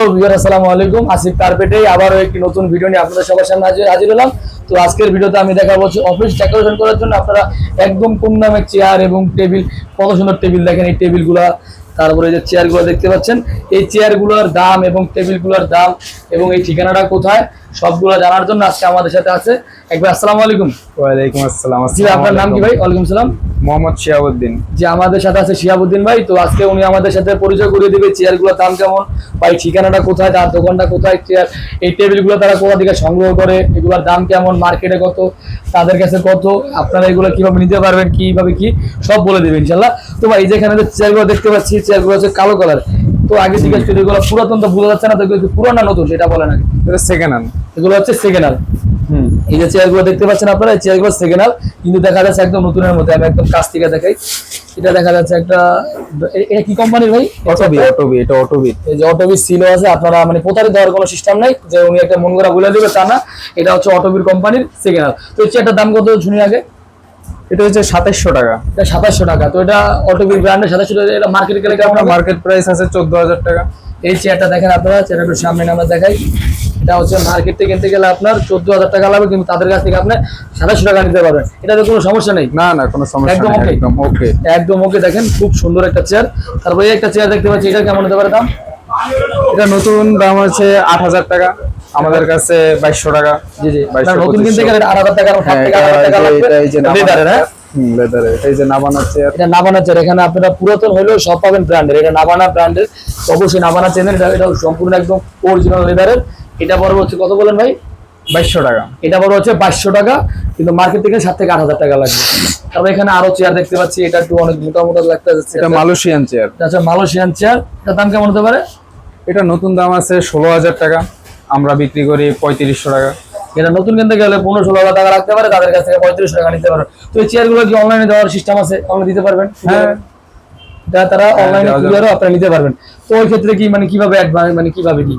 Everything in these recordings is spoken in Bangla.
আসসালামু আলাইকুম। আসিফ কার্পেটে আবারও একটি নতুন ভিডিও নিয়ে আপনাদের সবার সামনে হাজির হলাম। তো আজকের ভিডিওতে আমি দেখাবো অফিস ডেকোরেশন করার জন্য আপনারা একদম কম দামে চেয়ার এবং টেবিল, কত সুন্দর টেবিল দেখেন এই টেবিলগুলা, তারপরে যে চেয়ারগুলো দেখতে পাচ্ছেন, এই চেয়ারগুলোর দাম এবং টেবিলগুলোর দাম এবং এই ঠিকানাটা কোথায় সবগুলো জানার জন্য আজকে আমাদের সাথে আছে একবার। আসসালামু আলাইকুম। ওয়ালাইকুম আসসালাম। জি, আপনার নাম কি ভাই? ওয়ালাইকুম সালাম। মোহাম্মদ শিহাবুদ্দিন। যে আমাদের সাথে আছে শিহাবুদ্দিন ভাই। তো আজকে উনি আমাদের সাথে পরিচয় করিয়ে দেবে চেয়ারগুলোর দাম কেমন, ভাই ঠিকানাটা কোথায়, তার দোকানটা কোথায়, চেয়ার এই টেবিলগুলো তারা কোথা থেকে সংগ্রহ করে, এগুলোর দাম কেমন, মার্কেটে কত, তাদের কাছে কত, আপনারা এগুলো কিভাবে নিতে পারবেন, কিভাবে কি সব বলে দেবেন ইনশাল্লাহ। তো ভাই যেখানে চেয়ারগুলো দেখতে পাচ্ছি, চেয়ারগুলো হচ্ছে কালো কালার। তো আগে জিজ্ঞেস করি এগুলো পুরাতন তো বোঝা যাচ্ছে না, তো এগুলো পুরো না নতুন সেটা বলেন আগে। Second hand. এগুলো হচ্ছে সেকেন্ড হ্যান্ড। এই যে চেয়ারগুলো দেখতে পাচ্ছেন আপনারা, এই চেয়ারগুলো সেকেন্ড হ্যান্ড, কিন্তু দেখা যাচ্ছে একদম নতুনের মধ্যে। আমি একদম কাছ থেকে দেখাই, এটা দেখা যাচ্ছে একটা, এটা কি কোম্পানির ভাই? অটোবি। এটা অটোবি। এই যে অটোবি সিলও আছে, আপনারা মানে প্রতারিত দেওয়ার কোনো সিস্টেম নাই যে উনি একটা মন করা বলে দেবে তা না, এটা হচ্ছে অটোবির কোম্পানির সেকেন্ড হ্যান্ড। তো এই চেয়ারটার দাম কত শুনি আগে? এটা হচ্ছে 2700 টাকা। এটা 2700 টাকা। তো এটা অটোবির ব্র্যান্ডের 2700 টাকা। এটা মার্কেটে গেলে কেমন? মার্কেট প্রাইস আছে 14000 টাকা। এই চেয়ারটা দেখেন আপনারা, চেয়ারটা একটু সামনে আমরা দেখাই, এটা হচ্ছে মার্কেট থেকে কিনতে গেলে আপনার 14000 টাকা লাগবে, কিন্তু তাদের কাছ থেকে আপনি 2700 টাকা নিতে পারবেন। এটাতে কোনো সমস্যা নেই। না না, কোনো সমস্যা একদম নেই, ওকে, একদম ওকে, একদম ওকে। দেখেন খুব সুন্দর একটা চেয়ার। তারপরে একটা চেয়ার দেখতে পাচ্ছি, এটা কেমন হতে পারে দাম? এটা নতুন দাম আছে 8000 টাকা, আমাদের কাছে 2200 টাকা। জি জি, নতুন কিনতে গেলে 8000 টাকা, 8000 টাকা লাগবে। এই যে লেদারের, হ্যাঁ লেদারের, এই যে নাবানা চেয়ার। এটা নাবানা চেয়ার। এখানে আপনারা পুরাতন হলেও সব পাবেন ব্র্যান্ডের। এটা নাবানা ব্র্যান্ডের, অবশ্যই নাবানা চেনেন। এটা সম্পূর্ণ একদম অরিজিনাল লেদারের। এটা বড় হচ্ছে কত বলেন ভাই? 2200 টাকা। এটা বড় হচ্ছে 2200 টাকা, কিন্তু মার্কেট থেকে 7 থেকে 8000 টাকা লাগবে। তারপর এখানে আরো চেয়ার দেখতে পাচ্ছি, এটা একটু অনেক মোটা মোটা লাগতে যাচ্ছে। এটা মালয়েশিয়ান চেয়ার। আচ্ছা, মালয়েশিয়ান চেয়ার। এটার দাম কেমন হতে পারে? এটা নতুন দাম আছে 16000 টাকা, আমরা বিক্রি করি 3500 টাকা। এটা নতুন কিনতে গেলে 15-16 টাকা লাগতে পারে, তাদের কাছ থেকে 3500 টাকা নিতে পারবে। তো এই চেয়ারগুলো কি অনলাইনে দেওয়ার সিস্টেম আছে? অনলাইনে দিতে পারবেন? হ্যাঁ, এটা তারা অনলাইনে কুরিয়ারও আপনারা নিতে পারবেন। তো ওই ক্ষেত্রে কি মানে কিভাবে মানে কিভাবে কি,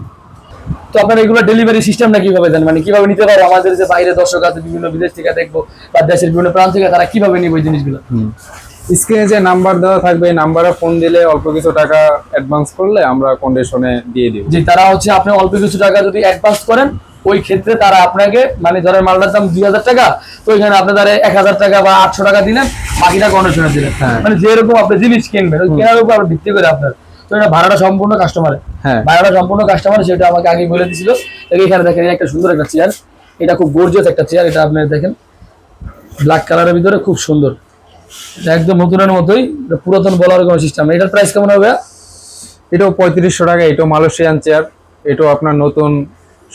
তো আপনারা এগুলো ডেলিভারি সিস্টেমটা কিভাবে দেন, মানে কিভাবে নিতে পারবো? আমাদের যে বাইরে দর্শক আছে, বিভিন্ন বিদেশ থেকে দেখবো বা দেশের বিভিন্ন প্রান্ত থেকে, তারা কিভাবে নিবে ওই জিনিসগুলো? স্ক্রিনে যে নাম্বার দেওয়া থাকবে এই নাম্বারে ফোন দিলে অল্প কিছু টাকা অ্যাডভান্স করলে আমরা কন্ডিশনে দিয়ে দিব। যে তারা হচ্ছে আপনি অল্প কিছু টাকা যদি অ্যাডভান্স করেন, ওই ক্ষেত্রে তারা আপনাকে মানে ধরেন মালটার দাম 2000 টাকা, তো ওইখানে আপনি তারা 1000 টাকা বা 800 টাকা দিলেন, বাকিটা কন্ডিশনে দিলেন। মানে যেরকম আপনি জিনিস কিনবেন ওই কেনার উপর আপনি ভিত্তি করে আপনার, তো এটা ভাড়াটা সম্পূর্ণ কাস্টমারের। ভাড়াটা সম্পূর্ণ কাস্টমার, সেটা আমাকে আগে বলে দিছিল। এখানে দেখেন একটা সুন্দর একটা চেয়ার, এটা খুব গর্জিয়াস একটা চেয়ার। এটা আপনি দেখেন ব্ল্যাক কালারের ভিতরে খুব সুন্দর, একদম নতুনের মতোই, পুরাতন বলার কোনো সিস্টেম। এটার প্রাইস কেমন হবে? এটাও 3500 টাকা। এটাও মালয়েশিয়ান চেয়ার। এটাও আপনার নতুন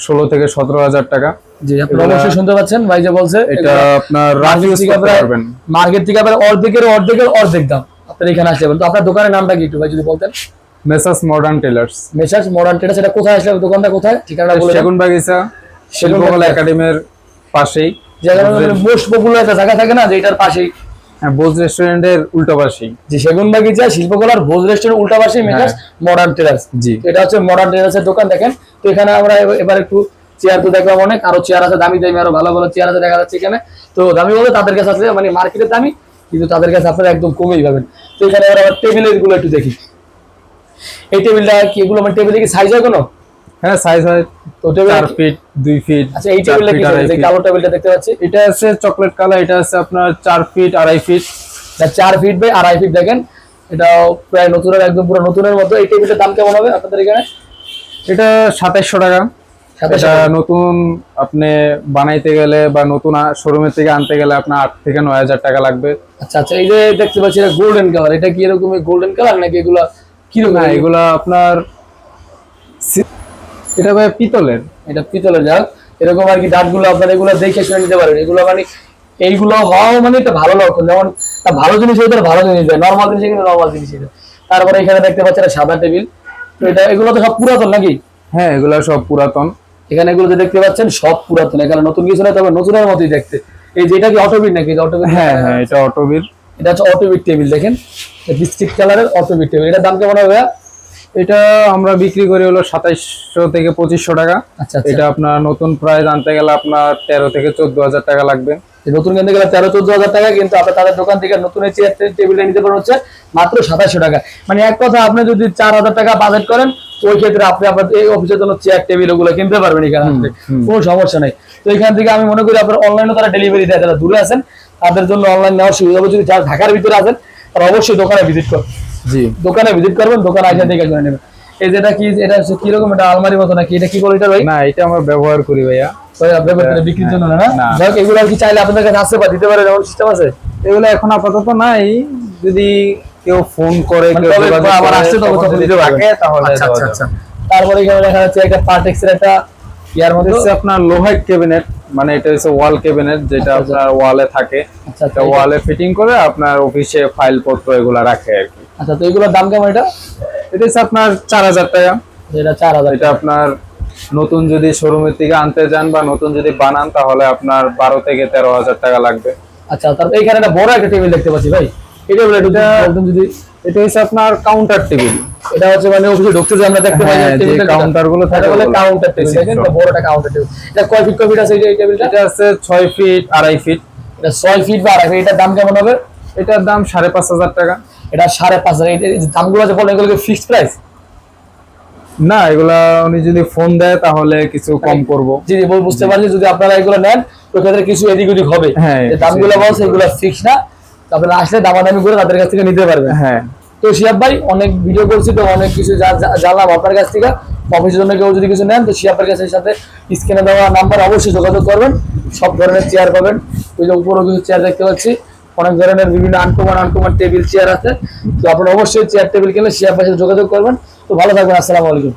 16 থেকে 17000 টাকা। জি, আপনি অবশ্যই শুনতে পাচ্ছেন ভাই যে বলছে, এটা আপনার মার্কেট থেকে আপনার অর্ধেকের অর্ধেক দাম আপনার এখানে আসতে পারেন। তো আপনার দোকানের নামটা কি একটু ভাই যদি বলতেন? Messrs modern tailors. Messrs modern tailors. এটা কোথায় আসলে, দোকানটা কোথায়, ঠিকানাটা বলে? সেগুনবাগিচা শিল্পকলা একাডেমির পাশেই, যেখানে মোস্ট পপুলার একটা জায়গা থাকে না, যে এটার পাশেই, হ্যাঁ, ভোজ রেস্টুরেন্টের উল্টা পাশেই। জি, সেগুনবাগিচা শিল্পকলার ভোজ রেস্টুরেন্ট উল্টা পাশেই মেসার্স মডার্ন টেলার্স। জি, এটা হচ্ছে মডার্ন টেলার্সের দোকান। দেখেন তো এখানে আমরা এবার একটু চেয়ার তো দেখলাম, অনেক আরো চেয়ার আছে, দামি দামি আরো ভালো ভালো চেয়ার আছে দেখা যাচ্ছে এখানে। তো দামি বলতে তাদের কাছে আছে মানে মার্কেটের দামি, কিন্তু তাদের কাছে আপনারা একদম কমেই পাবেন। তো এখানে আবার টেবিলের গুলো একটু দেখি, এই টেবিলটা কি, এগুলো মানে টেবিলে কি সাইজ হয় কোনো? হ্যাঁ, সাইজ হয় তো 4 ফিট 2 ফিট। আচ্ছা, এই টেবিলটা কি, এই কালো টেবিলটা দেখতে পাচ্ছি, এটা আছে চকলেট কালার। এটা আছে আপনার 4 feet 2.5 feet. 4 feet by 2.5 feet. দেখেন এটাও প্রায় নতুনের, একদম পুরো নতুনের মতো। এই টেবিলটার দাম কেমন হবে আপনাদের এখানে? এটা 2700 টাকা। এটা নতুন আপনি বানাইতে গেলে বা নতুন শোরুমের থেকে আনতে গেলে আপনার 8 থেকে 9000 টাকা লাগবে। আচ্ছা আচ্ছা, এই যে দেখতে পাচ্ছি এটা গোল্ডেন কালার, এটা কি এরকম গোল্ডেন কালার নাকি এগুলা কি রকম? না, এগুলা আপনার এটা ভাই পিতলের। এটা পিতলের। যাক, এরকম আর কি দাঁতগুলো আপনারা এগুলো দেখে শুনে নিতে পারেন। এগুলো মানে এইগুলো হওয়া মানে একটা ভালো লক্ষণ। যেমন ভালো জিনিস হইতে ভালো জিনিস দেয়, নর্মাল জিনিস কিন্তু নর্মাল জিনিস দেয়। তারপরে এখানে দেখতে পাচ্ছেন সাদা টেবিল। তো এটা এগুলো তো সব পুরাতন নাকি? হ্যাঁ, এগুলা সব পুরাতন। এখানে এগুলো যে দেখতে পাচ্ছেন সব পুরাতন, এখানে নতুন কিছু না, তবে নতুনের মতোই দেখতে। এই যেটা কি অটোবিট নাকি? অটোবিট। হ্যাঁ হ্যাঁ, এটা অটোবিট। এটা হচ্ছে অটোবিট টেবিল। দেখেন বিস্কিট কালারের অটোবিট টেবিল। এটার দাম কেমন হবে? এটা আমরা বিক্রি করি হলো 2700 থেকে 2500 টাকা। আচ্ছা, এটা আপনার নতুন প্রাইস আনতে গেলে আপনার 13 থেকে 14000 টাকা লাগবে। যে নতুন কিনতে গেলে 13-14 হাজার টাকা, কিন্তু আপনি তাদের দোকান থেকে নতুন এই চেয়ার টেবিলটা নিতে পারেন হচ্ছে মাত্র 2700 টাকা। মানে এক কথা, আপনি যদি 4000 টাকা বাজেট করেন, ওই ক্ষেত্রে আপনি আপনার এই অফিসের জন্য চেয়ার টেবিল ওগুলো কিনতে পারবেন এখানে আসলে, কোনো সমস্যা নেই। তো এখান থেকে আমি মনে করি আপনার অনলাইনে তারা ডেলিভারি দেয়, যারা দূরে আছেন তাদের জন্য অনলাইন নেওয়ার সুবিধা হবে। যদি যারা ঢাকার ভিতরে আছেন তারা অবশ্যই দোকানে ভিজিট করবেন, জি দোকানে ভিজিট করবেন, দোকানে আইসা দেখে করে নেবেন। এই যেটা কি, এটা হচ্ছে কিরকম, এটা আলমারি মতো নাকি, এটা কি বলে এটা ভাই? না, এটা আমরা ব্যবহার করি ভাইয়া। ভাই আপনার বিক্রির জন্য না? না। যাই হোক, এগুলো আর কি চাইলে আপনাদের কাছে আসতে বা দিতে পারে, এমন সিস্টেম আছে? এগুলো এখন আপাতত নাই, যদি কেউ ফোন করে মানে কেউ তবে যোগাযোগ আবার করে, আসছে তবে তখন তখন যদি দিতে পারবেন। থাকে তাহলে আচ্ছা, দেওয়া আচ্ছা, যাবে। আচ্ছা। তারপরে এখানে দেখা যাচ্ছে একটা পার্টেক্সের একটা ইয়ার মধ্যে হচ্ছে আপনার লোহার ক্যাবিনেট, মানে এটা হচ্ছে ওয়াল ক্যাবিনেট, যেটা আচ্ছা, আপনার ওয়ালে থাকে। আচ্ছা, আচ্ছা, ওয়ালে ফিটিং করে আপনার অফিসে ফাইল পত্র এগুলা রাখে আর কি। আচ্ছা। তো এগুলোর দাম কেমন এটা? এটা হচ্ছে আপনার 4000 টাকা। এটা 4000। এটা আপনার নতুন যদি শোরুমের থেকে আনতে যান বা নতুন যদি বানান, তাহলে আপনার 12 থেকে 13,000 টাকা লাগবে। আচ্ছা, তারপর এইখানে একটা বড় একটা টেবিল দেখতে পাচ্ছি ভাই, এটা বলে এটা যদি, এটা হচ্ছে আপনার কাউন্টার টেবিল। এটা হচ্ছে মানে অফিসে ঢুকতে যে আমরা দেখতে পাই হ্যাঁ, যে টেবিলটা, কাউন্টার গুলো থাকে এটা বলে ওগুলো। Counter table. দেখেন এটা বড় একটা কাউন্টার টেবিল। এটা কয় ফিট কয় ফিট আছে এই টেবিলটা? এটা আছে 6 ফিট 2.5 ফিট। এটা 6 ফিট বা 2.5 ফিট। এটার দাম কেমন হবে? এটার দাম 5,500 টাকা। এটা 5,500। এই যে দামগুলো যে বলেন, এগুলো কি ফিক্সড প্রাইস? না, এগুলা উনি যদি ফোন দেয় তাহলে কিছু কম করব। জি জি, বুঝতে পারছি। যদি আপনারা এগুলো নেন তো ক্ষেত্রে কিছু এদিক ওদিক হবে। হ্যাঁ, যে দামগুলো বলছে এগুলো ফিক্স না, তো আপনারা আসলে দামাদামি করে তাদের কাছ থেকে নিতে পারবেন। হ্যাঁ, তো শিহাব ভাই, অনেক ভিডিও করছি, তো অনেক কিছু জানলাম আপনার কাছ থেকে। অফিসের জন্য কেউ যদি কিছু নেন, তো শিহাবের কাছে সাথে স্ক্রিনে দেওয়া নাম্বার অবশ্যই যোগাযোগ করবেন। সব ধরনের চেয়ার পাবেন। ওই যে উপরেও কিছু চেয়ার দেখতে পাচ্ছি, অনেক ধরনের বিভিন্ন আনকমন টেবিল চেয়ার আছে। তো আপনারা অবশ্যই চেয়ার টেবিল কিনলে শিহাবের সাথে যোগাযোগ করবেন। তো ভালো থাকবেন, আসসালামু আলাইকুম।